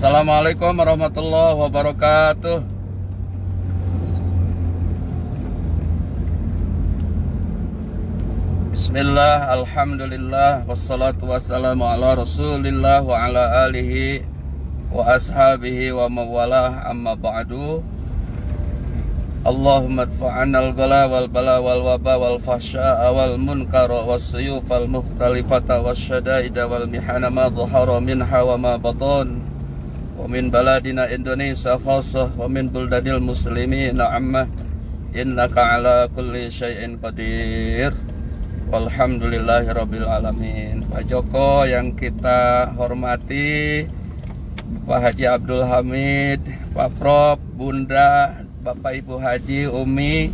Assalamualaikum warahmatullahi wabarakatuh. Bismillah, alhamdulillah, wassalatu wassalamu ala rasulillah wa ala alihi wa ashabihi wa mawalah, amma ba'du. Allahumma adfa'anal bala wal bala wal waba wal fahsya'a wal munkara was suyufal mukhtalifata was syadaida wal mihana ma dhahara minha wa ma batan wa min baladina Indonesia khassah wa min buldanil muslimin ammah innaka ala kulli syai'in qadir walhamdulillahi rabbil alamin. Pak Joko yang kita hormati, Pak Haji Abdul Hamid, Pak Prof, Bunda, Bapak Ibu Haji, Umi,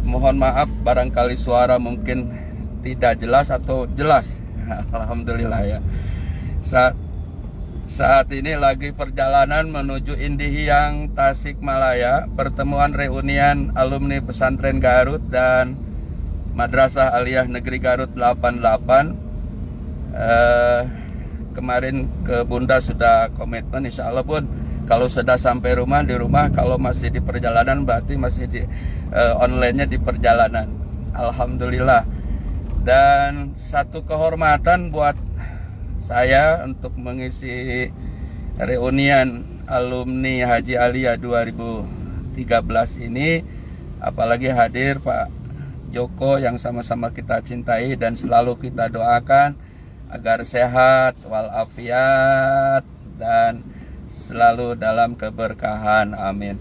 mohon maaf barangkali suara mungkin tidak jelas atau jelas. Alhamdulillah ya. Saat ini lagi perjalanan menuju Indihiyang, Tasikmalaya, pertemuan reunian alumni pesantren Garut dan Madrasah Aliyah Negeri Garut 88. Kemarin ke Bunda sudah komitmen, insya Allah Bun, kalau sudah sampai rumah di rumah, kalau masih di perjalanan berarti masih di online-nya di perjalanan. Alhamdulillah. Dan satu kehormatan buat saya untuk mengisi reunian alumni Haji Aliyah 2013 ini, apalagi hadir Pak Joko yang sama-sama kita cintai dan selalu kita doakan agar sehat walafiat dan selalu dalam keberkahan, amin.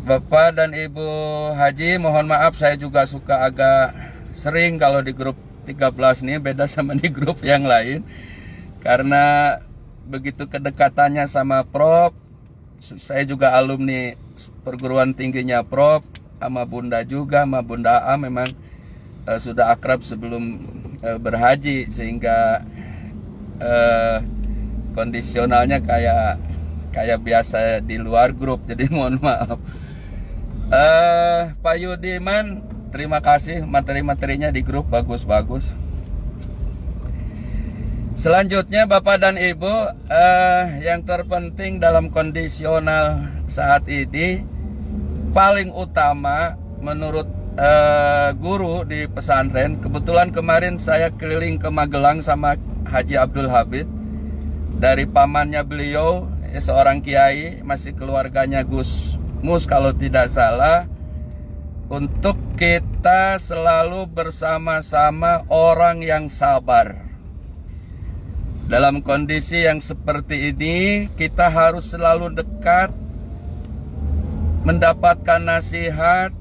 Bapak dan Ibu Haji, mohon maaf saya juga suka agak sering kalau di grup 13 ini beda sama di grup yang lain, karena begitu kedekatannya sama Prof. Saya juga alumni perguruan tingginya Prof, sama Bunda juga, sama Bunda A memang sudah akrab sebelum berhaji, sehingga kondisionalnya kayak biasa di luar grup, jadi mohon maaf. Pak Yudiman, terima kasih, materi-materinya di grup bagus-bagus. Selanjutnya Bapak dan Ibu, yang terpenting dalam kondisional saat ini, paling utama menurut guru di pesantren, kebetulan kemarin saya keliling ke Magelang sama Haji Abdul Habib, dari pamannya beliau, seorang kiai, masih keluarganya Gus Mus kalau tidak salah, untuk kita selalu bersama-sama orang yang sabar. Dalam kondisi yang seperti ini, kita harus selalu dekat, mendapatkan nasihat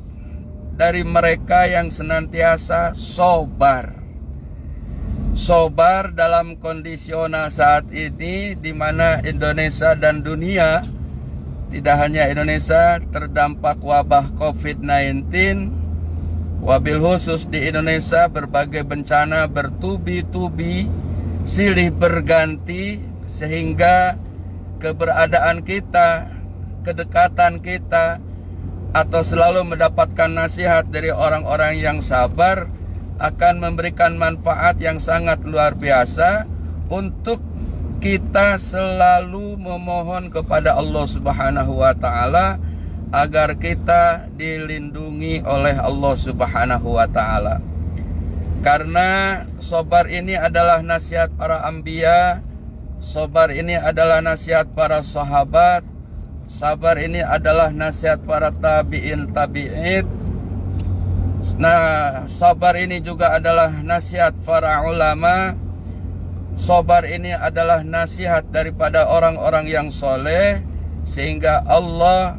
dari mereka yang senantiasa sobar. Sobar dalam kondisional saat ini, di mana Indonesia dan dunia, tidak hanya Indonesia, terdampak wabah COVID-19, wabil khusus di Indonesia berbagai bencana bertubi-tubi, silih berganti, sehingga keberadaan kita, kedekatan kita, atau selalu mendapatkan nasihat dari orang-orang yang sabar akan memberikan manfaat yang sangat luar biasa untuk kita selalu memohon kepada Allah Subhanahu wa Ta'ala agar kita dilindungi oleh Allah Subhanahu wa Ta'ala. Karena sabar ini adalah nasihat para anbiya, sabar ini adalah nasihat para sahabat, sabar ini adalah nasihat para tabi'in tabi'id. Nah, sabar ini juga adalah nasihat para ulama. Sabar ini adalah nasihat daripada orang-orang yang soleh, sehingga Allah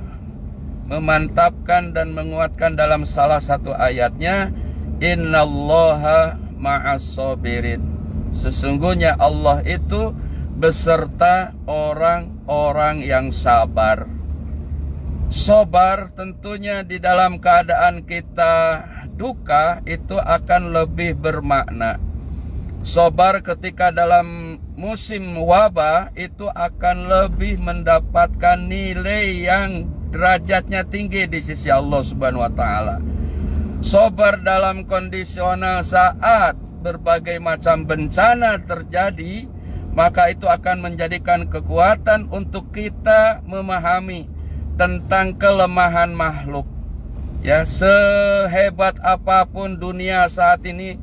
memantapkan dan menguatkan dalam salah satu ayatnya, innallaha ma'as sabirin. Sesungguhnya Allah itu beserta orang-orang yang sabar. Sabar tentunya di dalam keadaan kita duka itu akan lebih bermakna. Sabar ketika dalam musim wabah itu akan lebih mendapatkan nilai yang derajatnya tinggi di sisi Allah Subhanahu wa Ta'ala. Sabar dalam kondisional saat berbagai macam bencana terjadi, maka itu akan menjadikan kekuatan untuk kita memahami tentang kelemahan makhluk. Ya, sehebat apapun dunia saat ini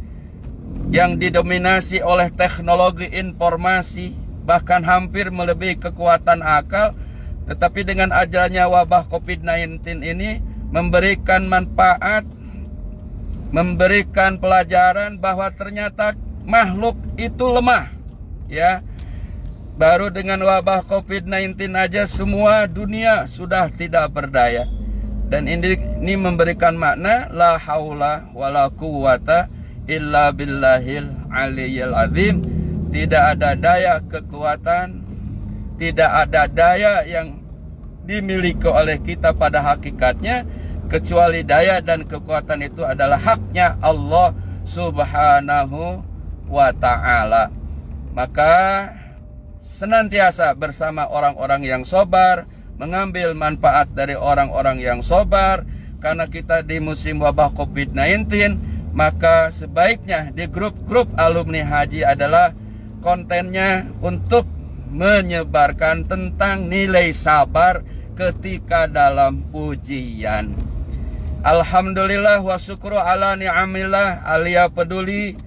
yang didominasi oleh teknologi informasi, bahkan hampir melebihi kekuatan akal, tetapi dengan adanya wabah COVID-19 ini memberikan manfaat, memberikan pelajaran bahwa ternyata makhluk itu lemah. Ya, baru dengan wabah COVID-19 aja semua dunia sudah tidak berdaya. Dan ini memberikan makna la haula wala quwata illa billahil aliyyil azim. Tidak ada daya kekuatan, tidak ada daya yang dimiliki oleh kita pada hakikatnya, kecuali daya dan kekuatan itu adalah haknya Allah Subhanahu wa ta'ala. Maka senantiasa bersama orang-orang yang sabar, mengambil manfaat dari orang-orang yang sabar. Karena kita di musim wabah COVID-19, maka sebaiknya di grup-grup alumni haji adalah kontennya untuk menyebarkan tentang nilai sabar ketika dalam ujian. Alhamdulillah wa syukru ala ni'amillah, Alia Peduli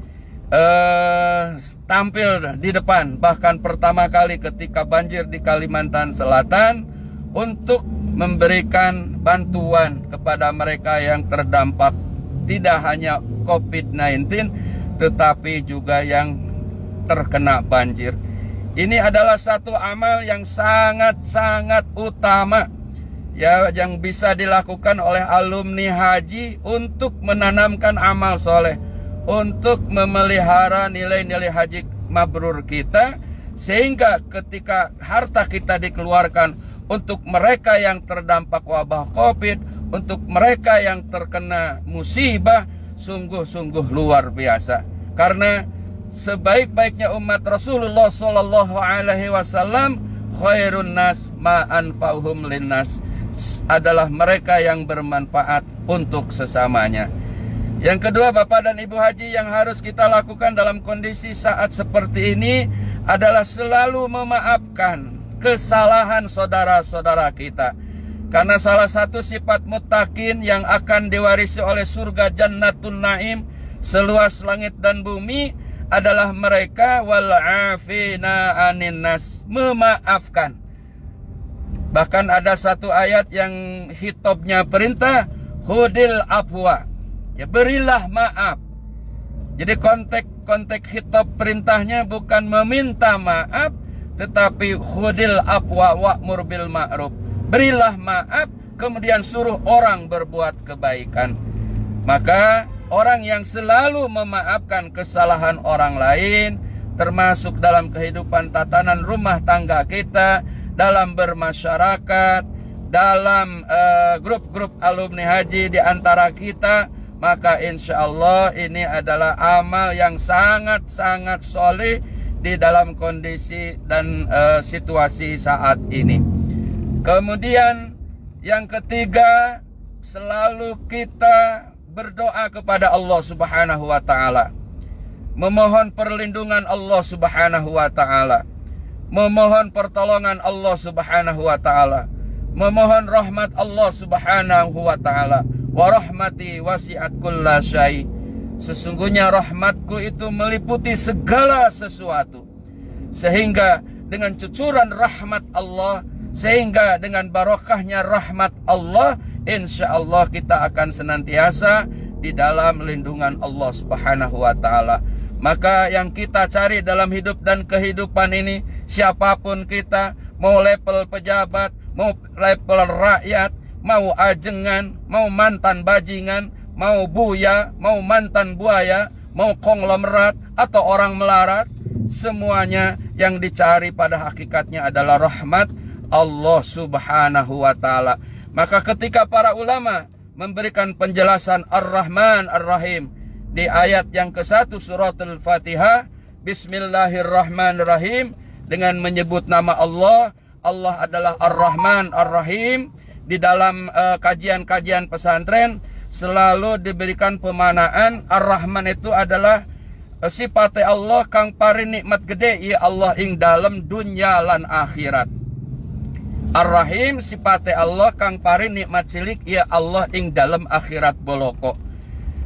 tampil di depan, bahkan pertama kali ketika banjir di Kalimantan Selatan, untuk memberikan bantuan kepada mereka yang terdampak tidak hanya COVID-19 tetapi juga yang terkena banjir. Ini adalah satu amal yang sangat-sangat utama, ya, yang bisa dilakukan oleh alumni haji untuk menanamkan amal soleh, untuk memelihara nilai-nilai haji mabrur kita, sehingga ketika harta kita dikeluarkan untuk mereka yang terdampak wabah COVID, untuk mereka yang terkena musibah, sungguh-sungguh luar biasa. Karena sebaik-baiknya umat Rasulullah Sallallahu Alaihi Wasallam, khairun nas ma anfa'uhum linnas, adalah mereka yang bermanfaat untuk sesamanya. Yang kedua, Bapak dan Ibu Haji, yang harus kita lakukan dalam kondisi saat seperti ini adalah selalu memaafkan kesalahan saudara-saudara kita. Karena salah satu sifat muttaqin yang akan diwarisi oleh surga Jannatun Naim seluas langit dan bumi adalah mereka wal'afina anin nas, memaafkan. Bahkan ada satu ayat yang hitobnya perintah, khudil afwa, ya, berilah maaf. Jadi konteks hitob perintahnya bukan meminta maaf, tetapi khudil afwa wa'mur bil ma'ruf, berilah maaf, kemudian suruh orang berbuat kebaikan. Maka orang yang selalu memaafkan kesalahan orang lain, termasuk dalam kehidupan tatanan rumah tangga kita, dalam bermasyarakat, dalam grup-grup alumni haji di antara kita, maka insya Allah ini adalah amal yang sangat-sangat soleh di dalam kondisi dan situasi saat ini. Kemudian yang ketiga, selalu kita berdoa kepada Allah Subhanahu wa ta'ala, memohon perlindungan Allah Subhanahu wa ta'ala, memohon pertolongan Allah Subhanahu wa ta'ala, memohon rahmat Allah Subhanahu wa ta'ala. Wa rahmati wasi'at kulla syai', sesungguhnya rahmatku itu meliputi segala sesuatu. Sehingga dengan cucuran rahmat Allah, sehingga dengan barokahnya rahmat Allah, insya Allah kita akan senantiasa di dalam lindungan Allah Subhanahu wa ta'ala. Maka yang kita cari dalam hidup dan kehidupan ini, siapapun kita, mau level pejabat, mau level rakyat, mau ajengan, mau mantan bajingan, mau buya, mau mantan buaya, mau konglomerat atau orang melarat, semuanya yang dicari pada hakikatnya adalah rahmat Allah Subhanahu wa ta'ala. Maka ketika para ulama memberikan penjelasan Ar-Rahman Ar-Rahim di ayat yang ke-1 surat Al-Fatihah, Bismillahirrahmanirrahim, dengan menyebut nama Allah, Allah adalah Ar-Rahman Ar-Rahim. Di dalam kajian-kajian pesantren selalu diberikan pemanaan Ar-Rahman itu adalah sifate Allah kang paring nikmat gede ya Allah ing dalam dunya lan akhirat. Ar-Rahim sifate Allah kang paring nikmat cilik ya Allah ing dalam akhirat boloko.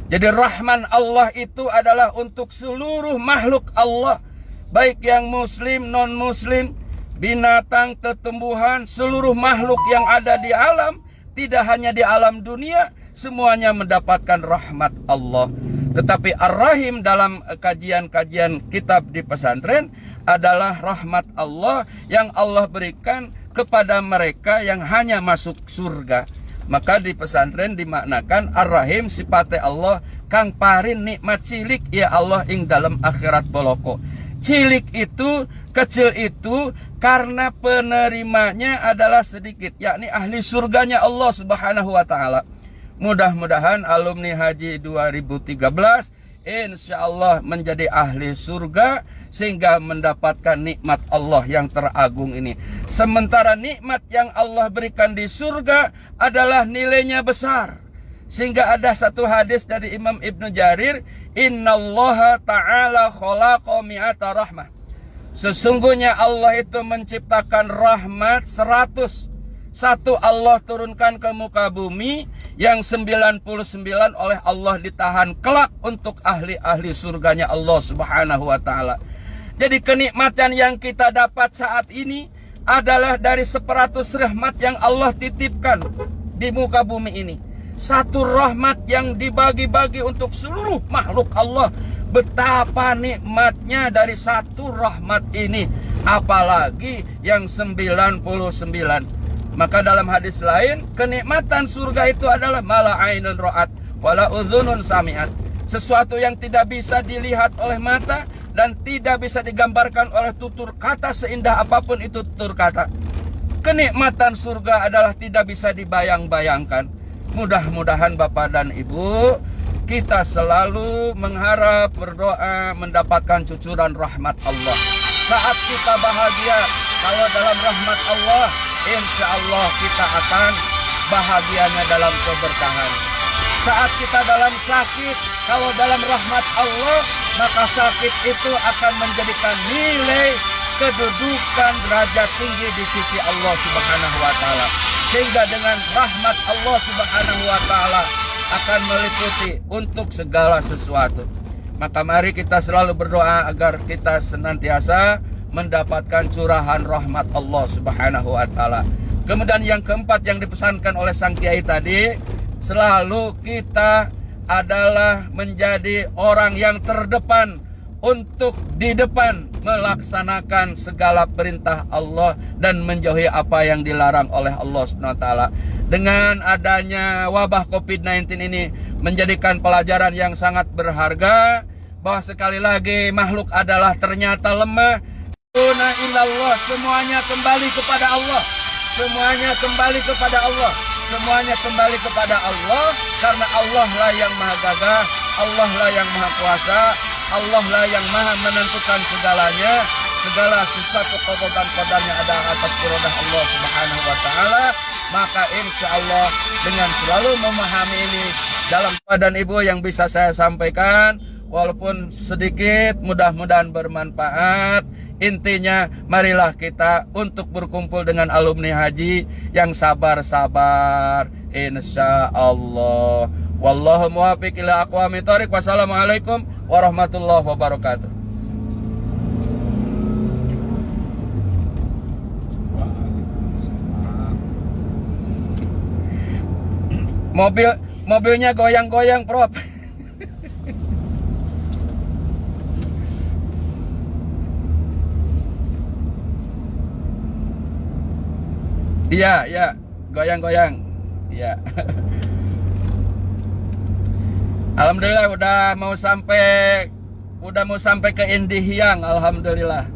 Jadi rahman Allah itu adalah untuk seluruh makhluk Allah, baik yang muslim, non muslim, binatang, tetumbuhan, seluruh makhluk yang ada di alam, tidak hanya di alam dunia, semuanya mendapatkan rahmat Allah. Tetapi Ar-Rahim dalam kajian-kajian kitab di pesantren adalah rahmat Allah yang Allah berikan kepada mereka yang hanya masuk surga. Maka di pesantren dimaknakan Ar-Rahim sifate Allah kang paring nikmat cilik ya Allah ing dalam akhirat boloko. Cilik itu, kecil itu karena penerimanya adalah sedikit, yakni ahli surganya Allah Subhanahu wa taala. Mudah-mudahan alumni Haji 2013 insya Allah menjadi ahli surga sehingga mendapatkan nikmat Allah yang teragung ini. Sementara nikmat yang Allah berikan di surga adalah nilainya besar. Sehingga ada satu hadis dari Imam Ibnu Jarir, innallaha ta'ala khalaqa mi'ata rahmah. Sesungguhnya Allah itu menciptakan rahmat 100. Satu Allah turunkan ke muka bumi, yang 99 oleh Allah ditahan kelak untuk ahli-ahli surganya Allah Subhanahu wa taala. Jadi kenikmatan yang kita dapat saat ini adalah dari 100 rahmat yang Allah titipkan di muka bumi ini. Satu rahmat yang dibagi-bagi untuk seluruh makhluk Allah. Betapa nikmatnya dari satu rahmat ini, apalagi yang 99. Maka dalam hadis lain, kenikmatan surga itu adalah mala ainun ra'at wala udhunun sami'at. Sesuatu yang tidak bisa dilihat oleh mata dan tidak bisa digambarkan oleh tutur kata seindah apapun itu tutur kata. Kenikmatan surga adalah tidak bisa dibayang-bayangkan. Mudah-mudahan Bapak dan Ibu, kita selalu mengharap, berdoa mendapatkan cucuran rahmat Allah. Saat kita bahagia kalau dalam rahmat Allah, insya Allah kita akan bahagianya dalam keberkahan. Saat kita dalam sakit, kalau dalam rahmat Allah, maka sakit itu akan menjadikan nilai kedudukan derajat tinggi di sisi Allah Subhanahu wa taala. Sehingga dengan rahmat Allah Subhanahu wa taala akan meliputi untuk segala sesuatu. Maka mari kita selalu berdoa agar kita senantiasa mendapatkan curahan rahmat Allah Subhanahu wa taala. Kemudian yang keempat yang dipesankan oleh Sang Kiai tadi, selalu kita adalah menjadi orang yang terdepan untuk di depan melaksanakan segala perintah Allah dan menjauhi apa yang dilarang oleh Allah Subhanahu wa taala. Dengan adanya wabah COVID-19 ini menjadikan pelajaran yang sangat berharga bahwa sekali lagi makhluk adalah ternyata lemah. Inallah, semuanya kembali kepada Allah. Semuanya kembali kepada Allah. Semuanya kembali kepada Allah, karena Allah lah yang maha gagah, Allah lah yang maha kuasa, Allah lah yang maha menentukan segalanya. Segala sesuatu qadar-qadarnya ada atas irodah Allah Subhanahu wa taala. Maka insya Allah dengan selalu memahami ini dalam badan Ibu yang bisa saya sampaikan, walaupun sedikit, mudah-mudahan bermanfaat. Intinya marilah kita untuk berkumpul dengan alumni haji yang sabar-sabar insya Allah. Wallahu muwaffiq ila aqwamit thoriq. Wassalamualaikum warahmatullahi wabarakatuh. Mobilnya goyang-goyang, Prof. Iya, ya, goyang-goyang. Iya. Alhamdulillah udah mau sampai ke Indihiang, alhamdulillah.